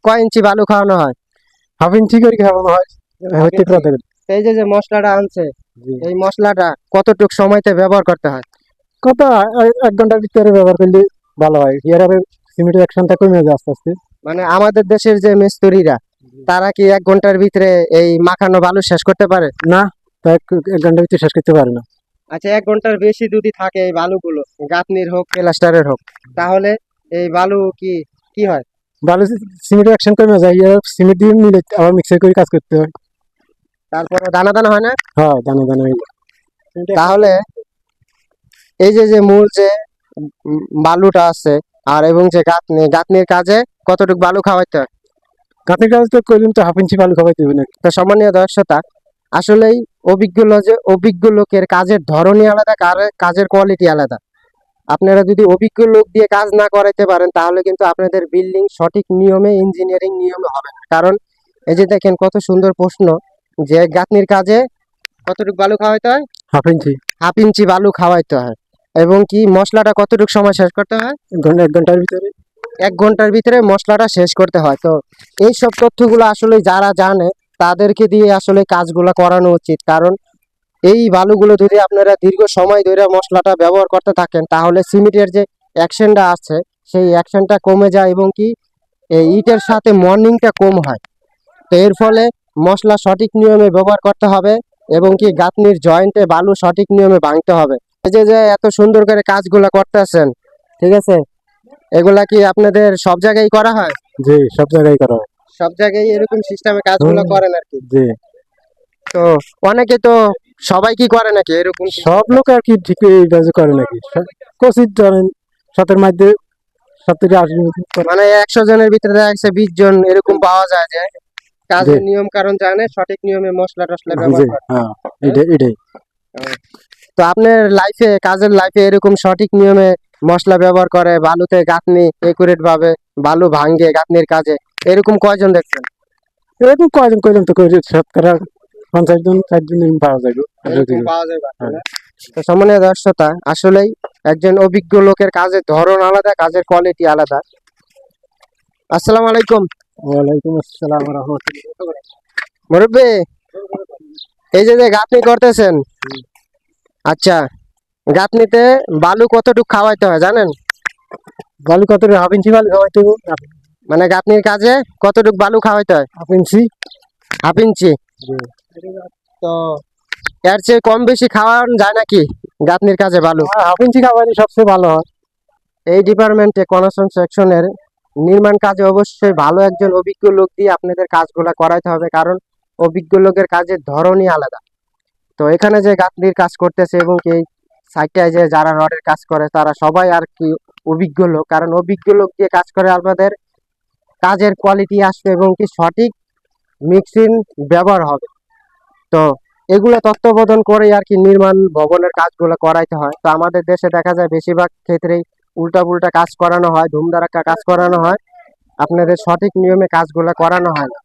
কয় ইঞ্চি বালু খাওয়ানো হয়? হাফ ইঞ্চি করে খাওয়ানো হয় হইতে পারে। এই যে যে মশলাটা আনছে, এই মশলাটা কতটুক সময়তে ব্যবহার করতে হয়? কত 1 ঘন্টার ভিতরে ব্যবহার করলে ভালো হয়। এর আগে সিমেন্টের অ্যাকশনটা কমে যায় আস্তে আস্তে। মানে আমাদের দেশের যে মিস্ত্রিরা, তারা কি 1 ঘন্টার ভিতরে এই মাখানো বালু শেষ করতে পারে? না, তা 1 ঘন্টার ভিতরে শেষ করতে পারে না। আচ্ছা, 1 ঘন্টার বেশি যদি থাকে এই বালুগুলো, গাঁথনির হোক প্লাস্টারের হোক, তাহলে এই বালু কি কি হয়? ভালো সিমেন্টের অ্যাকশন কমে যায়। সিমেন্ট দিয়ে মিলে আবার মিক্সার করে কাজ করতে হয়। তারপরে দানা দানা হয় না? হ্যাঁ, দানা দানা হয়ে যায়। তাহলে এই যে যে মূল যে বালুটা আছে, আর এবং যে গাঁথনির কাজে কতটুকু বালু খাওয়াইতে হয়? কাঠের কাজ তো করলাম, তো হাফ ইঞ্চি বালু খাওয়াইতে হবে নাকি? তো সম্মানীয় দর্শকতা, আসলেই অভিজ্ঞ লোকের কাজের ধরনই আলাদা, কাজের কোয়ালিটি আলাদা। আপনারা যদি অভিজ্ঞ লোক দিয়ে কাজ না করাইতে পারেন, তাহলে কিন্তু আপনাদের বিল্ডিং সঠিক নিয়মে, ইঞ্জিনিয়ারিং নিয়মে হবে না। কারণ এই যে দেখেন কত সুন্দর প্রশ্ন, যে গাঁথনির কাজে কতটুকু বালু খাওয়াইতে হয়? Half inch. হাফ ইঞ্চি বালু খাওয়াইতে হয়। এবং কি মশলাটা কতটুকু সময় শেষ করতে হয়? 1 ঘন্টার ভিতরে। 1 ঘন্টার ভিতরে মশলাটা শেষ করতে হয়। তো এইসব তথ্যগুলো আসলে যারা জানে, তাদেরকে দিয়ে আসলে কাজগুলো করানো উচিত। কারণ এই বালুগুলো যদি আপনারা দীর্ঘ সময় ধরে মশলাটা ব্যবহার করতে থাকেন, তাহলে সিমেন্টের যে অ্যাকশনটা আছে, সেই অ্যাকশনটা কমে যায় এবং কি এই ইটের সাথে মর্নিংটা কম হয়। তো এর ফলে মশলা সঠিক নিয়মে ব্যবহার করতে হবে এবং কি গাঁথনির জয়েন্টে বালু সঠিক নিয়মে ভাঙতে হবে। এই যে যে এত সুন্দর করে কাজগুলা করতেছেন, ঠিক আছে, এগুলা কি আপনাদের সব জায়গায় করা হয়? জি, সব জায়গায় করা হয়। সব জায়গায় এরকম সিস্টেমে কাজগুলো করেন আর কি? জি। তো অনেকে তো, সবাই কি করে নাকি এরকম? সব লোক আর কি ঠিক এই কাজ করে নাকি? কোচিত ধরেন 7-এর মধ্যে 70-80 করে। মানে 100 জনের ভিতরে দেখা যাচ্ছে 20 জন এরকম পাওয়া যায় যে কাজের নিয়ম কারণ জানে, সঠিক নিয়মে মশলা টসলা ব্যবহার জি, করে। হ্যাঁ, এটাই। তো আপনার কাজের লাইফে এরকম সঠিক নিয়মে মশলা ব্যবহার করে, বালুতে গাঁথনি একুরেট ভাবে বালু ভাঙ্গে গাঁথনির কাজে, এরকম কয়জন দেখছেন? এরকম কয়জন কয়জন তো করে, শতকরা 50 জন 60 জন এরকম পাওয়া যায় গো। এরকম পাওয়া যায় না? তো সম্মানীয় দর্শকতা, আসলেই একজন অভিজ্ঞ লোকের কাজের ধরন আলাদা, কাজের কোয়ালিটি আলাদা। আসসালামু আলাইকুম। ওয়ালাইকুম আসসালাম ওয়া রাহমাতুল্লাহ। মুরব্বি, এই যে যে গাঁথনি করতেছেন, আচ্ছা, গাঁথনিতে বালু কতটুকু খাওয়াইতে হয় জানেন? বালু কত? হাফ ইঞ্চি বালু খাওয়াইতে হবে। মানে গাঁথনির কাজে কতটুকু বালু খাওয়াইতে হয়? Half inch. Half inch. তো এর চেয়ে কম বেশি খাওয়ানো যায় নাকি গাঁথনির কাজে বালু? হাফ ইঞ্চি খাওয়াইলে সবচেয়ে ভালো হয়। এই ডিপার্টমেন্টে, কনস্ট্রাকশন সেকশনের নির্মাণ কাজে অবশ্যই ভালো একজন অভিজ্ঞ লোক দিয়ে আপনাদের কাজগুলা করাইতে হবে। কারণ অভিজ্ঞ লোকের কাজের ধরনই আলাদা। তো এখানে যে গাঁথনির কাজ করতেছে এবং এই সাইডটায় যে যারা রডের কাজ করে, তারা সবাই আর কি অভিজ্ঞ লোক। কারণ অভিজ্ঞ লোক দিয়ে কাজ করে আমাদের কাজের কোয়ালিটি আসবে এবং কি সঠিক মিক্সিং ব্যবহার হবে। তো এগুলো তত্ত্বাবধান করে আর কি নির্মাণ ভবনের কাজগুলো করাইতে হয়। তো আমাদের দেশে দেখা যায় বেশিরভাগ ক্ষেত্রেই উল্টা পুল্টা কাজ করানো হয়, ধুমধারাক্কা কাজ করানো হয়, আপনাদের সঠিক নিয়মে কাজগুলো করানো হয় না।